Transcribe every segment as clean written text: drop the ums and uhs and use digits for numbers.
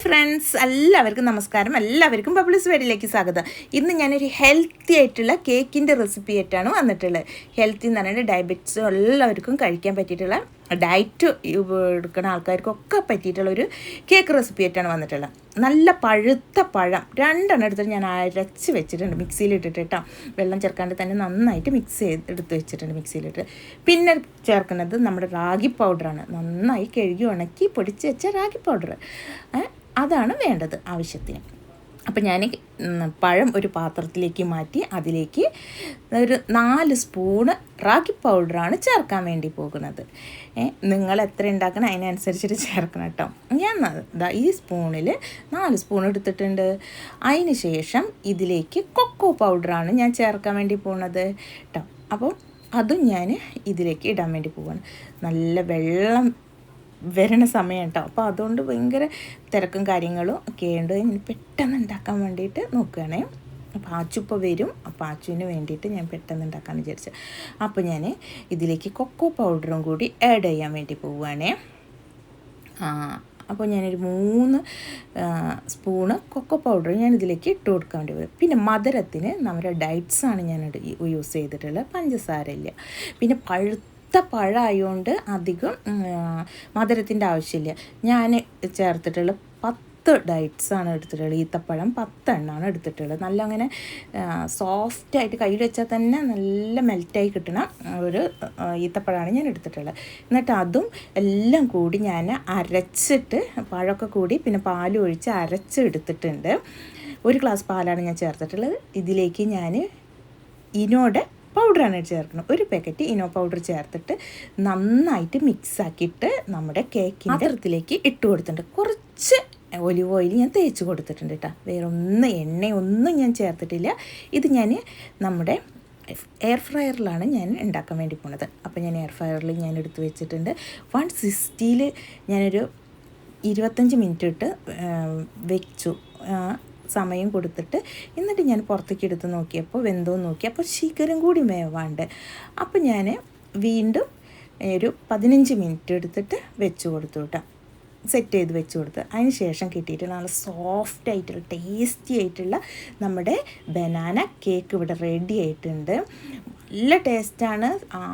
Friends എല്ലാവർക്കും നമസ്കാരം. എല്ലാവർക്കും ബബിൾസ് വേഡിലേക്ക് സ്വാഗതം. ഇന്ന് ഞാനൊരു ഹെൽത്തി ആയിട്ടുള്ള കേക്കിൻ്റെ റെസിപ്പി ആയിട്ടാണ് വന്നിട്ടുള്ളത്. ഹെൽത്തി എന്ന് പറഞ്ഞാൽ ഡയബറ്റിസ് എല്ലാവർക്കും കഴിക്കാൻ പറ്റിയിട്ടുള്ള ഡയറ്റ് എടുക്കുന്ന ആൾക്കാർക്കൊക്കെ പറ്റിയിട്ടുള്ള ഒരു കേക്ക് റെസിപ്പി ആയിട്ടാണ് വന്നിട്ടുള്ളത്. നല്ല പഴുത്ത പഴം 2 എടുത്തിട്ട് ഞാൻ അരച്ച് വെച്ചിട്ടുണ്ട്, മിക്സിയിലിട്ടിട്ട് കേട്ടോ. വെള്ളം ചേർക്കാണ്ട് തന്നെ നന്നായിട്ട് മിക്സ് എടുത്ത് വെച്ചിട്ടുണ്ട് മിക്സിയിലിട്ട്. പിന്നെ ചേർക്കുന്നത് നമ്മുടെ റാഗി പൗഡറാണ്. നന്നായി കഴുകി ഉണക്കി പൊടിച്ച് വെച്ച റാഗി പൗഡർ, അതാണ് വേണ്ടത് ആവശ്യത്തിന്. അപ്പം ഞാൻ പഴം ഒരു പാത്രത്തിലേക്ക് മാറ്റി അതിലേക്ക് ഒരു 4 സ്പൂണ് റാഗി പൗഡറാണ് ചേർക്കാൻ വേണ്ടി പോകുന്നത്. നിങ്ങൾ എത്ര ഉണ്ടാക്കണം അതിനനുസരിച്ചിട്ട് ചേർക്കണം കേട്ടോ. ഞാൻ ഈ സ്പൂണിൽ 4 സ്പൂൺ എടുത്തിട്ടുണ്ട്. അതിന് ശേഷം ഇതിലേക്ക് കൊക്കോ പൗഡറാണ് ഞാൻ ചേർക്കാൻ വേണ്ടി പോകുന്നത് കേട്ടോ. അപ്പം അതും ഞാൻ ഇതിലേക്ക് ഇടാൻ വേണ്ടി പോവാണ്. നല്ല വെള്ളം വരണ സമയം കേട്ടോ. അപ്പോൾ അതുകൊണ്ട് ഭയങ്കര തിരക്കും കാര്യങ്ങളും ഒക്കെ ഉണ്ട്. ഞാൻ പെട്ടെന്ന് ഉണ്ടാക്കാൻ വേണ്ടിയിട്ട് നോക്കുകയാണേ. അപ്പോൾ ആച്ചുപ്പോൾ വരും. അപ്പോൾ ആച്ചുവിന് വേണ്ടിയിട്ട് ഞാൻ പെട്ടെന്ന് ഉണ്ടാക്കാമെന്ന് വിചാരിച്ചു. അപ്പോൾ ഞാൻ ഇതിലേക്ക് കൊക്കോ പൗഡറും കൂടി ആഡ് ചെയ്യാൻ വേണ്ടി പോവുകയാണേ. അപ്പോൾ ഞാനൊരു 3 സ്പൂണ് കൊക്കോ പൗഡർ ഞാൻ ഇതിലേക്ക് ഇട്ട് കൊടുക്കാൻ വേണ്ടി വരും. പിന്നെ മധുരത്തിന് നമ്മുടെ ഡേറ്റ്സാണ് ഞാൻ യൂസ് ചെയ്തിട്ടുള്ളത്, പഞ്ചസാരയില്ല. പിന്നെ പഴമായതുകൊണ്ട് അധികം മധുരത്തിൻ്റെ ആവശ്യമില്ല. ഞാൻ ചേർത്തിട്ടുള്ള 10 ഡേറ്റ്സാണ് എടുത്തിട്ടുള്ളത്. ഈത്തപ്പഴം 10 എണ്ണമാണ് എടുത്തിട്ടുള്ളത്. നല്ല അങ്ങനെ സോഫ്റ്റായിട്ട് കയ്യിൽ വെച്ചാൽ തന്നെ നല്ല മെൽറ്റായി കിട്ടണം ഒരു ഈത്തപ്പഴമാണ് ഞാൻ എടുത്തിട്ടുള്ളത്. എന്നിട്ട് അതും എല്ലാം കൂടി ഞാൻ അരച്ചിട്ട്, പഴമൊക്കെ കൂടി പിന്നെ പാൽ ഒഴിച്ച് അരച്ചെടുത്തിട്ടുണ്ട്. 1 ഗ്ലാസ് പാലാണ് ഞാൻ ചേർത്തിട്ടുള്ളത്. ഇതിലേക്ക് ഞാൻ ഇനോയുടെ പൗഡറാണ് ചേർക്കുന്നത്. 1 പാക്കറ്റ് ഇനോ പൗഡർ ചേർത്തിട്ട് നന്നായിട്ട് മിക്സാക്കിയിട്ട് നമ്മുടെ കേക്കിൻ്റെ പാത്രത്തിലേക്ക് ഇട്ട് കൊടുത്തിട്ടുണ്ട്. കുറച്ച് ഒലിവ് ഓയിൽ ഞാൻ തേച്ച് കൊടുത്തിട്ടുണ്ട് കേട്ടോ. എണ്ണയൊന്നും ഞാൻ ചേർത്തിട്ടില്ല. ഇത് ഞാൻ നമ്മുടെ എയർ ഫ്രയറിലാണ് ഞാൻ ഉണ്ടാക്കാൻ വേണ്ടി പോകുന്നത്. അപ്പോൾ ഞാൻ എയർ ഫ്രയറിൽ ഞാൻ എടുത്ത് വെച്ചിട്ടുണ്ട്. 160-ൽ ഞാനൊരു 25 മിനിറ്റ് ഇട്ട് വെച്ചു, സമയം കൊടുത്തിട്ട്. എന്നിട്ട് ഞാൻ പുറത്തേക്ക് എടുത്ത് നോക്കിയപ്പോൾ വെന്തോ നോക്കി. അപ്പോൾ ശീകരം കൂടി വേവാണ്ട്. അപ്പോൾ ഞാൻ വീണ്ടും ഒരു 15 മിനിറ്റ് എടുത്തിട്ട് വെച്ച് കൊടുത്തു കേട്ടോ, സെറ്റ് ചെയ്ത് വെച്ച് കൊടുത്ത്. അതിന് ശേഷം കിട്ടിയിട്ട് നല്ല സോഫ്റ്റ് ആയിട്ടുള്ള ടേസ്റ്റി ആയിട്ടുള്ള നമ്മുടെ ബനാന കേക്ക് ഇവിടെ റെഡി ആയിട്ടുണ്ട്. നല്ല ടേസ്റ്റാണ്.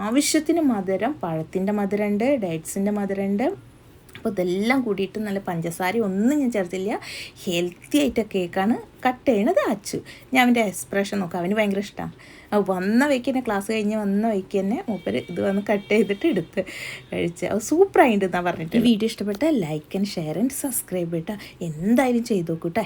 ആവശ്യത്തിന് മധുരം, പഴത്തിൻ്റെ മധുരമുണ്ട്, ഡേറ്റ്സിൻ്റെ മധുരമുണ്ട്. അപ്പോൾ ഇതെല്ലാം കൂടിയിട്ട് നല്ല പഞ്ചസാര ഒന്നും ഞാൻ ചേർത്തില്ല. ഹെൽത്തി ആയിട്ട് കേക്കാണ്. കട്ട് ചെയ്യണത് അച്ചു. ഞാൻ അവൻ്റെ എക്സ്പ്രഷൻ നോക്കാം, അവന് ഭയങ്കര ഇഷ്ടമാണ്. വന്ന വഴിക്ക് തന്നെ, ക്ലാസ് കഴിഞ്ഞ് വന്ന വഴിക്ക് തന്നെ മൂപ്പര് ഇത് വന്ന് കട്ട് ചെയ്തിട്ട് എടുത്ത് കഴിച്ച്. അത് സൂപ്പറായിട്ട് എന്നാണ് പറഞ്ഞിട്ട്. വീഡിയോ ഇഷ്ടപ്പെട്ടാൽ like and share and subscribe ചെയ്യട്ടോ. എന്തായാലും ചെയ്ത് നോക്കൂട്ടോ.